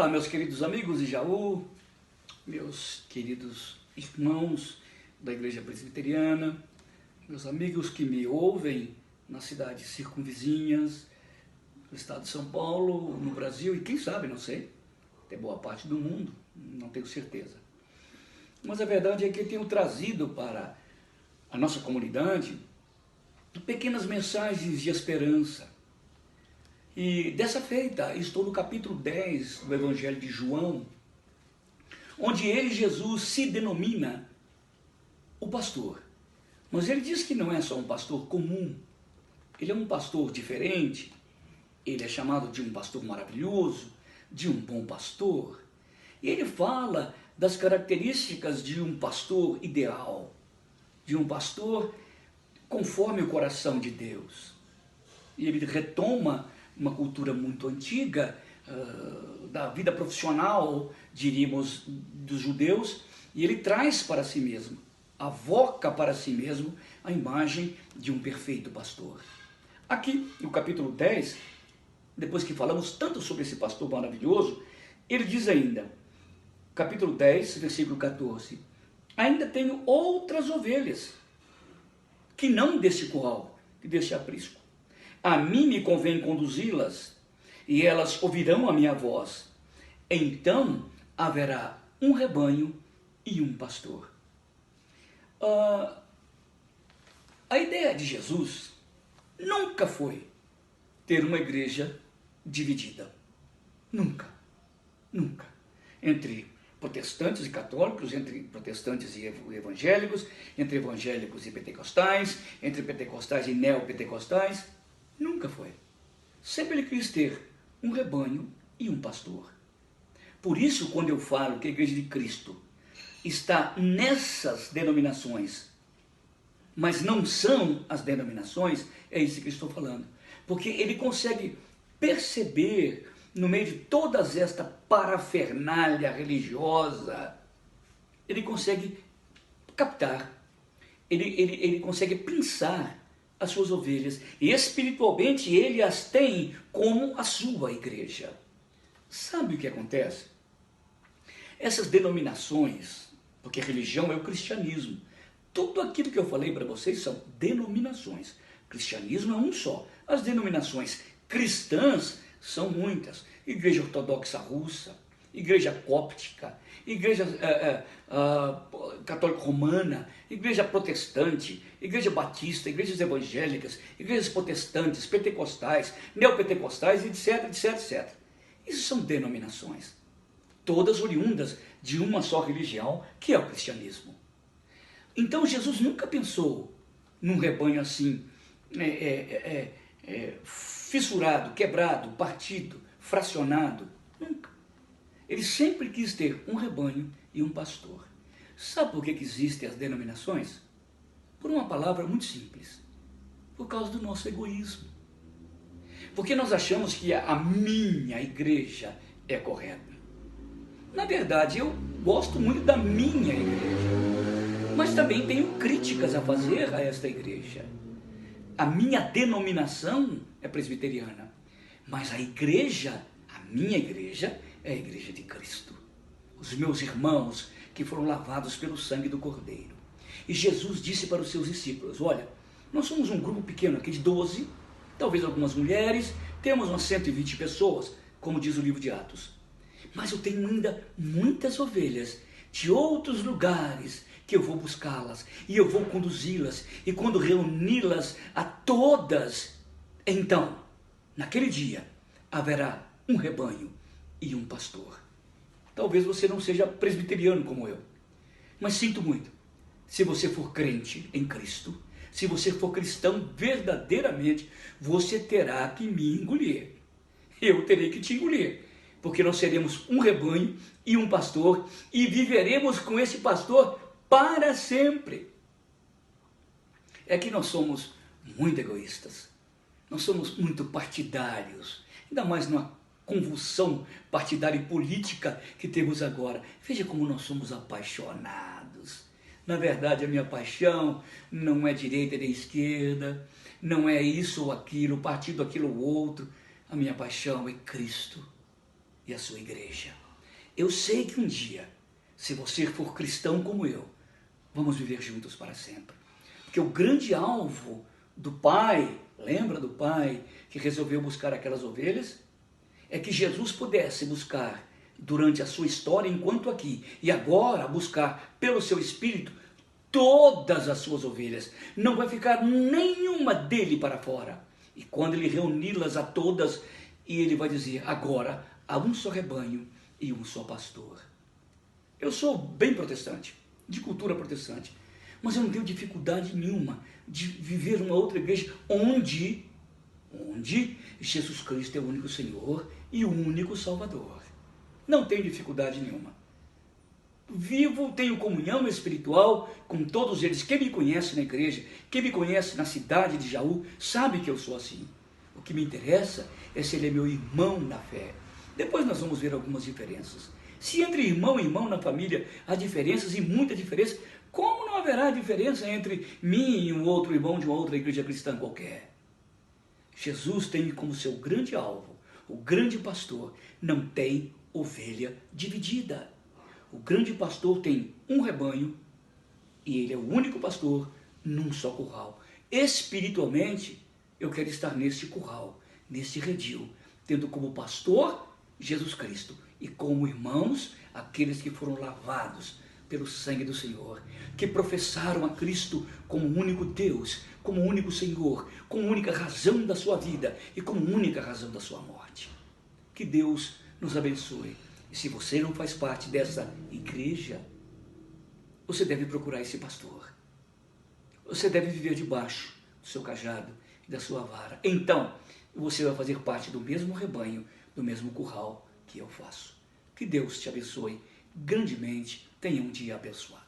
Olá, meus queridos amigos de Jaú, meus queridos irmãos da Igreja Presbiteriana, meus amigos que me ouvem nas cidades circunvizinhas, no estado de São Paulo, no Brasil e quem sabe, não sei, até boa parte do mundo, não tenho certeza. Mas a verdade é que eu tenho trazido para a nossa comunidade pequenas mensagens de esperança. E dessa feita, estou no capítulo 10 do Evangelho de João, onde ele, Jesus, se denomina o pastor. Mas ele diz que não é só um pastor comum, ele é um pastor diferente, ele é chamado de um pastor maravilhoso, de um bom pastor. E ele fala das características de um pastor ideal, de um pastor conforme o coração de Deus. E ele retoma uma cultura muito antiga, da vida profissional, diríamos, dos judeus, e ele traz para si mesmo, avoca para si mesmo a imagem de um perfeito pastor. Aqui, no capítulo 10, depois que falamos tanto sobre esse pastor maravilhoso, ele diz ainda, capítulo 10, versículo 14, ainda tenho outras ovelhas, que não deste curral, que deste aprisco. A mim me convém conduzi-las, e elas ouvirão a minha voz. Então haverá um rebanho e um pastor. A ideia de Jesus nunca foi ter uma igreja dividida. Nunca. Nunca. Entre protestantes e católicos, entre protestantes e evangélicos, entre evangélicos e pentecostais, entre pentecostais e neopentecostais. Nunca foi. Sempre ele quis ter um rebanho e um pastor. Por isso, quando eu falo que a Igreja de Cristo está nessas denominações, mas não são as denominações, é isso que eu estou falando. Porque ele consegue perceber, no meio de toda esta parafernália religiosa, ele consegue captar, ele consegue pensar as suas ovelhas, e espiritualmente ele as tem como a sua igreja. Sabe o que acontece? Essas denominações, porque religião é o cristianismo, tudo aquilo que eu falei para vocês são denominações. Cristianismo é um só. As denominações cristãs são muitas. Igreja Ortodoxa Russa, Igreja Cóptica, Igreja Católica Romana, Igreja Protestante, Igreja Batista, Igrejas Evangélicas, Igrejas Protestantes, Pentecostais, Neopentecostais, etc, etc, etc. Isso são denominações, todas oriundas de uma só religião, que é o cristianismo. Então Jesus nunca pensou num rebanho assim, fissurado, quebrado, partido, fracionado, nunca. Ele sempre quis ter um rebanho e um pastor. Sabe por que existem as denominações? Por uma palavra muito simples. Por causa do nosso egoísmo. Porque nós achamos que a minha igreja é correta. Na verdade, eu gosto muito da minha igreja. Mas também tenho críticas a fazer a esta igreja. A minha denominação é presbiteriana. Mas a igreja, a minha igreja, é a igreja de Cristo. Os meus irmãos que foram lavados pelo sangue do Cordeiro. E Jesus disse para os seus discípulos, olha, nós somos um grupo pequeno aqui de 12, talvez algumas mulheres, temos umas 120 pessoas, como diz o livro de Atos. Mas eu tenho ainda muitas ovelhas de outros lugares que eu vou buscá-las e eu vou conduzi-las. E quando reuni-las a todas, então, naquele dia, haverá um rebanho e um pastor. Talvez você não seja presbiteriano como eu, mas sinto muito. Se você for crente em Cristo, se você for cristão verdadeiramente, você terá que me engolir. Eu terei que te engolir, porque nós seremos um rebanho e um pastor e viveremos com esse pastor para sempre. É que nós somos muito egoístas, nós somos muito partidários, ainda mais numa convulsão partidária e política que temos agora. Veja como nós somos apaixonados. Na verdade, a minha paixão não é direita nem esquerda, não é isso ou aquilo, partido aquilo ou outro. A minha paixão é Cristo. e a sua igreja. Eu sei que um dia, se você for cristão como eu, vamos viver juntos para sempre. Porque o grande alvo do pai, lembra do pai que resolveu buscar aquelas ovelhas? É que Jesus pudesse buscar durante a sua história enquanto aqui, e agora buscar pelo seu Espírito todas as suas ovelhas. Não vai ficar nenhuma dele para fora. E quando ele reuni-las a todas, e ele vai dizer, agora há um só rebanho e um só pastor. Eu sou bem protestante, de cultura protestante, mas eu não tenho dificuldade nenhuma de viver uma outra igreja onde Jesus Cristo é o único Senhor e o único Salvador. Não tenho dificuldade nenhuma. Vivo, tenho comunhão espiritual com todos eles. Quem me conhece na igreja, quem me conhece na cidade de Jaú, sabe que eu sou assim. O que me interessa é se ele é meu irmão na fé. Depois nós vamos ver algumas diferenças. Se entre irmão e irmão na família há diferenças e muita diferença, como não haverá diferença entre mim e um outro irmão de uma outra igreja cristã qualquer? Jesus tem como seu grande alvo, o grande pastor, não tem ovelha dividida. O grande pastor tem um rebanho e ele é o único pastor num só curral. Espiritualmente, eu quero estar neste curral, neste redil, tendo como pastor Jesus Cristo e como irmãos aqueles que foram lavados pelo sangue do Senhor, que professaram a Cristo como único Deus, como único Senhor, como única razão da sua vida e como única razão da sua morte. Que Deus nos abençoe. E se você não faz parte dessa igreja, você deve procurar esse pastor. Você deve viver debaixo do seu cajado e da sua vara. Então, você vai fazer parte do mesmo rebanho, do mesmo curral que eu faço. Que Deus te abençoe grandemente. Tenha um dia abençoado.